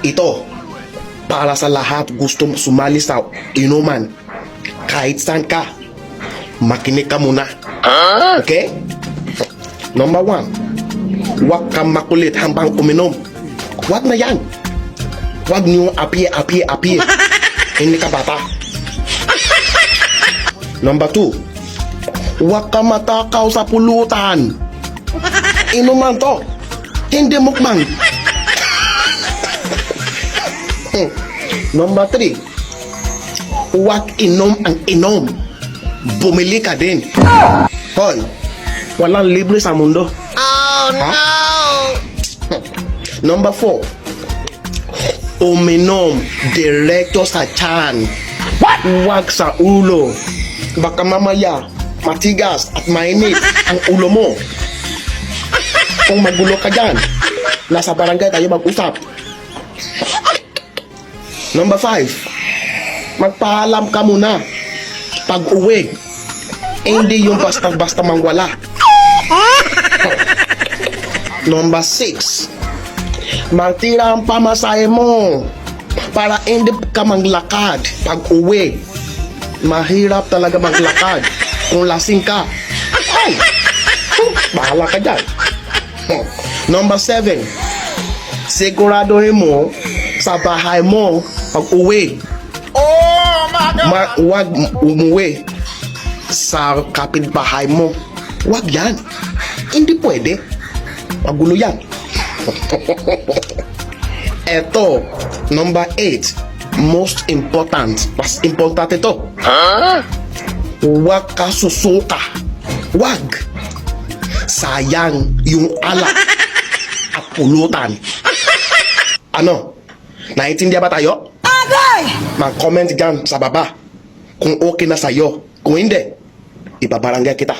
Ito, para sa lahat gustong sumali sa inuman, kahit saan ka, makinig ka muna. Okay? Number 1, huwag kang makulit habang uminom. Huwag na yan. Huwag niyong api. Hindi ka bata. Number 2, huwag kang matakaw sa pulutan. Inuman to, hindi mukbang. Number 3, huwag inom ang inom. Bumili ka din. Hoy, walang libre sa mundo. Oh no! Number 4, uminom diretso sa tiyan. Huwag sa ulo. Baka mamaya matigas at mainit ang ulo mo. Kung magulo ka dyan, nasa barangay tayo mag-usap. Number 5, magpaalam ka muna pag uwi. Hindi yung basta-basta mangwala. Number 6, magtira ang pamasahe mo para hindi ka maglakad pag uwi. Mahirap talaga maglakad kung lasing ka. Ay, bahala ka dyan. Number 7, siguraduhin mo sa bahay mo pag uwi. Oh my God! Huwag umuwi sa kapitbahay mo. Huwag yan. Hindi pwede. Magulo yan. Eto, number 8, most important. Mas importante ito. Huwag ka susuka. Huwag. Sayang yung alak at pulutan. Ano? Naiintindihan ba tayo? Mag-comment dyan sa baba kung okay na sa'yo. Kung hindi, ipabarangay kita.